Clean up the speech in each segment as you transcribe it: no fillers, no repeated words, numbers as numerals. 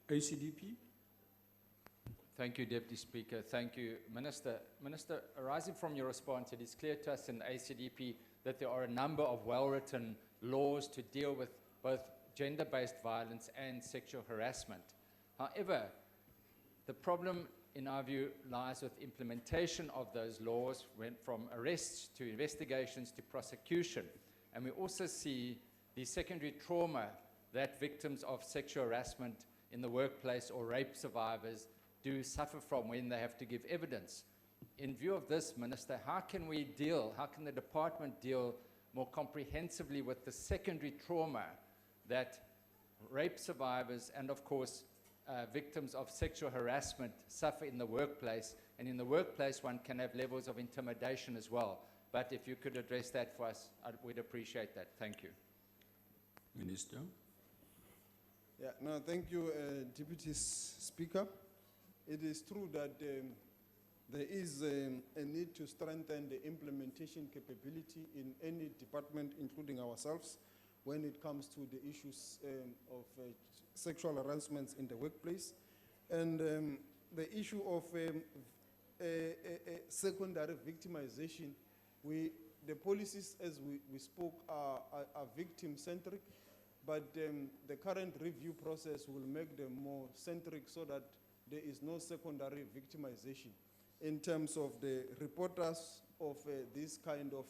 ACDP. Thank you, Deputy Speaker. Thank you, Minister. Minister, arising from your response, it is clear to us in ACDP that there are a number of well-written laws to deal with both gender-based violence and sexual harassment. However, the problem, in our view, lies with implementation of those laws, went from arrests to investigations to prosecution. And we also see the secondary trauma that victims of sexual harassment in the workplace or rape survivors do suffer from when they have to give evidence. In view of this, Minister, how can the department deal more comprehensively with the secondary trauma that rape survivors and, of course, victims of sexual harassment suffer in the workplace? And in the workplace, one can have levels of intimidation as well. But if you could address that for us, we'd appreciate that. Thank you. Minister. Yeah, no, thank you, Deputy Speaker. It is true that there is a need to strengthen the implementation capability in any department, including ourselves, when it comes to the issues of sexual harassment in the workplace. And the issue of secondary victimization, the policies, as we spoke, are victim-centric, but the current review process will make them more centric so that there is no secondary victimization in terms of the reporters of this kind of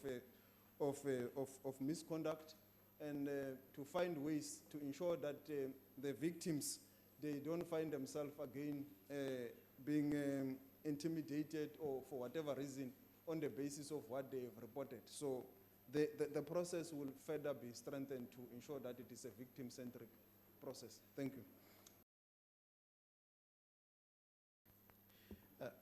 misconduct, and to find ways to ensure that the victims, they don't find themselves again being intimidated or for whatever reason on the basis of what they have reported. So the process will further be strengthened to ensure that it is a victim-centric process. Thank you.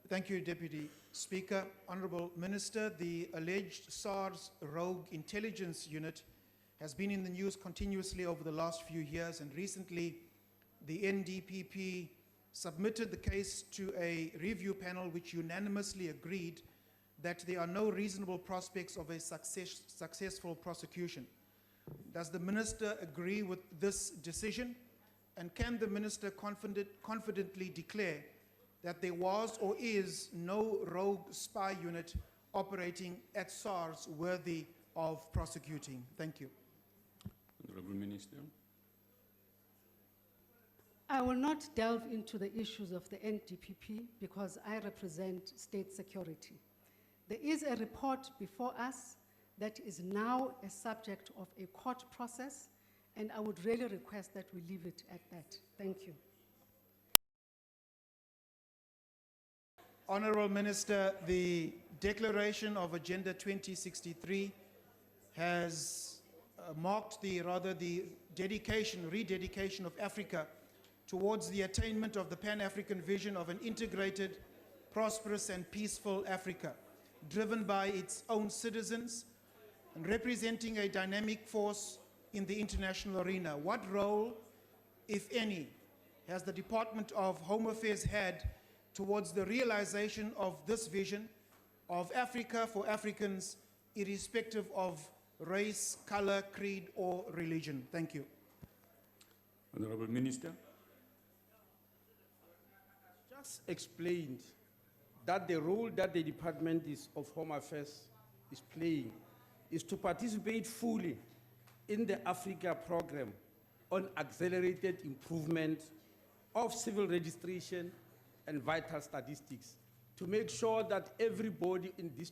Thank you, Deputy Speaker. Honourable Minister, the alleged SARS rogue intelligence unit has been in the news continuously over the last few years, and recently the NDPP submitted the case to a review panel which unanimously agreed that there are no reasonable prospects of a successful prosecution. Does the Minister agree with this decision? And can the Minister confidently declare that there was or is no rogue spy unit operating at SARS worthy of prosecuting? Thank you. Honourable Minister. I will not delve into the issues of the NDPP because I represent state security. There is a report before us that is now a subject of a court process, and I would really request that we leave it at that. Thank you. Honourable Minister, the declaration of Agenda 2063 has marked the rededication of Africa towards the attainment of the Pan-African vision of an integrated, prosperous and peaceful Africa, driven by its own citizens and representing a dynamic force in the international arena. What role, if any, has the Department of Home Affairs had towards the realization of this vision of Africa for Africans, irrespective of race, color, creed, or religion? Thank you. Honourable Minister. Just explained that the role that the Department of Home Affairs is playing is to participate fully in the Africa program on accelerated improvement of civil registration and vital statistics to make sure that everybody in this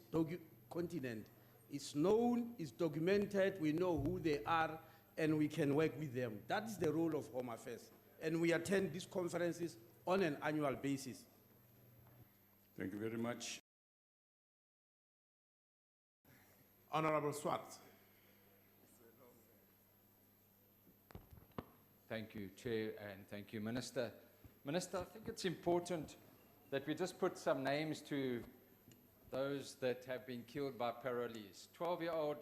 continent is known, is documented, we know who they are, and we can work with them. That is the role of Home Affairs. And we attend these conferences on an annual basis. Thank you very much. Honourable Swart. Thank you, Chair, and thank you, Minister. Minister, I think it's important that we just put some names to those that have been killed by parolees. 12-year-old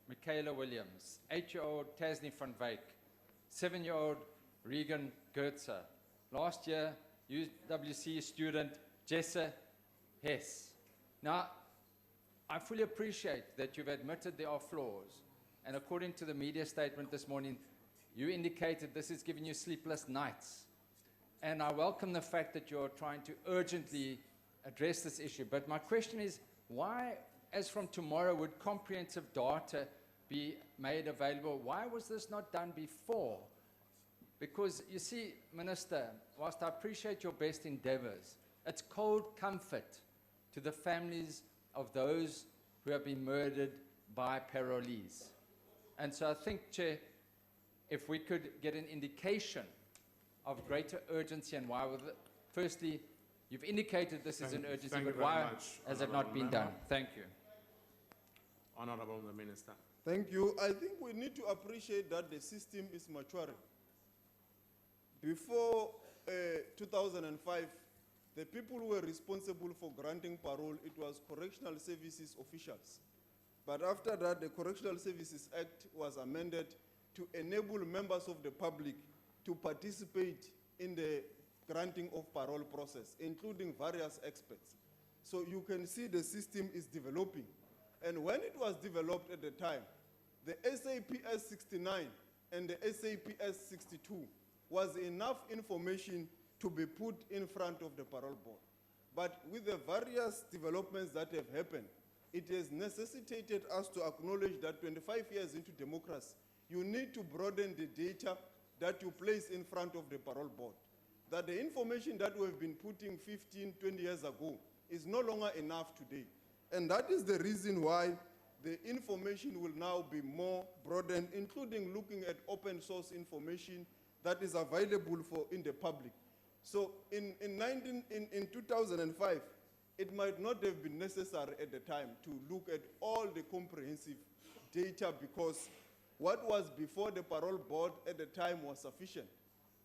Michaela Williams, 8-year-old Tasni van Wyk, 7-year-old Regan Goetzer. Last year, UWC student Jesse Hess. Now, I fully appreciate that you've admitted there are flaws, and according to the media statement this morning, You indicated this is giving you sleepless nights. And I welcome the fact that you're trying to urgently address this issue. But my question is, why, as from tomorrow, would comprehensive data be made available? Why was this not done before? Because you see, Minister, whilst I appreciate your best endeavors, it's cold comfort to the families of those who have been murdered by parolees. And so I think, Chair, if we could get an indication of greater urgency and why, firstly, you've indicated this is an urgency, Thank you but very why much, has it not Honourable been Member. done? Thank you. Honorable the Minister. Thank you. I think we need to appreciate that the system is maturing. Before 2005, the people who were responsible for granting parole, it was correctional services officials. But after that, the Correctional Services Act was amended to enable members of the public to participate in the granting of parole process, including various experts. So you can see the system is developing. And when it was developed at the time, the SAPS 69 and the SAPS 62 was enough information to be put in front of the parole board. But with the various developments that have happened, it has necessitated us to acknowledge that 25 years into democracy, you need to broaden the data that you place in front of the parole board. That the information that we've been putting 15, 20 years ago is no longer enough today. And that is the reason why the information will now be more broadened, including looking at open source information that is available in the public. So in 2005, it might not have been necessary at the time to look at all the comprehensive data because what was before the parole board at the time was sufficient.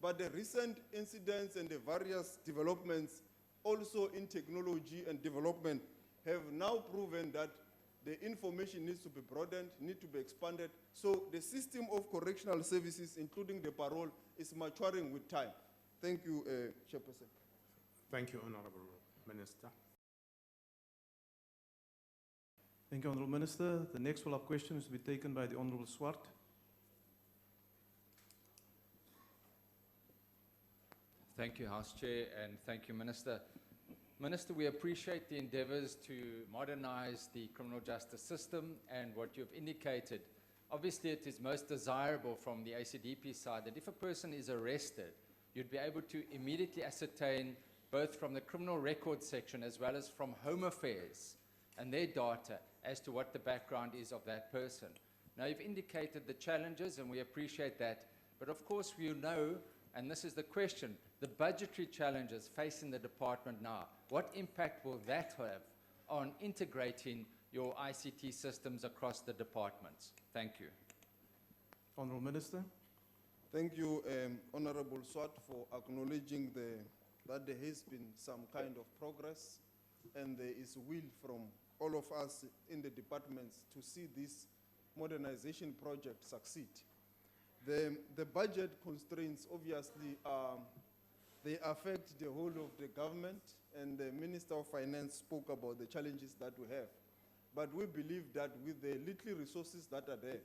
But the recent incidents and the various developments also in technology and development have now proven that the information needs to be broadened, needs to be expanded. So the system of correctional services, including the parole, is maturing with time. Thank you, Chairperson. Thank you, Honorable Minister. Thank you, Honourable Minister. The next follow-up question is to be taken by the Honourable Swart. Thank you, House Chair, and thank you, Minister. Minister, we appreciate the endeavors to modernize the criminal justice system and what you've indicated. Obviously, it is most desirable from the ACDP side that if a person is arrested, you'd be able to immediately ascertain both from the criminal record section as well as from Home Affairs and their data as to what the background is of that person. Now, you've indicated the challenges, and we appreciate that. But of course, we know, and this is the question, the budgetary challenges facing the department now. What impact will that have on integrating your ICT systems across the departments? Thank you. Honourable Minister. Thank you, Honorable Swart, for acknowledging that there has been some kind of progress and there is will from all of us in the departments to see this modernization project succeed. The budget constraints obviously they affect the whole of the government, and the Minister of Finance spoke about the challenges that we have. But we believe that with the little resources that are there,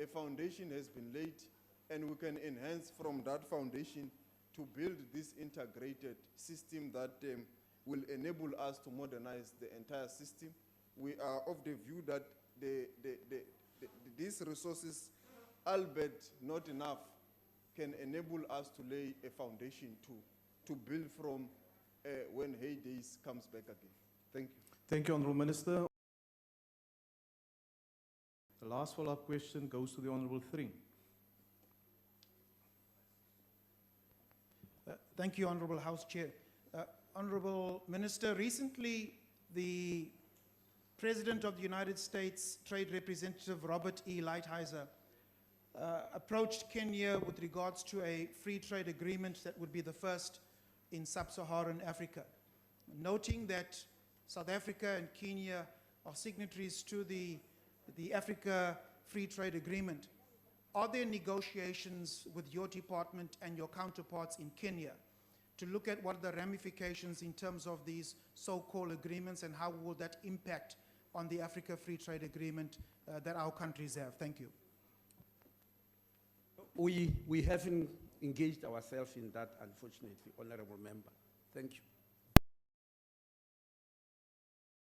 a foundation has been laid, and we can enhance from that foundation to build this integrated system that will enable us to modernize the entire system. We are of the view that these resources, albeit not enough, can enable us to lay a foundation to build from when heydays comes back again. Thank you. Thank you, Honourable Minister. The last follow-up question goes to the Honourable Thring. Thank you, Honourable House Chair. Honourable Minister, recently the President of the United States, Trade Representative Robert E. Lighthizer, approached Kenya with regards to a free trade agreement that would be the first in sub-Saharan Africa. Noting that South Africa and Kenya are signatories to the Africa Free Trade Agreement, are there negotiations with your department and your counterparts in Kenya to look at what are the ramifications in terms of these so-called agreements and how will that impact on the Africa Free Trade Agreement that our countries have? Thank you. we haven't engaged ourselves in that, unfortunately, Honorable Member. Thank you.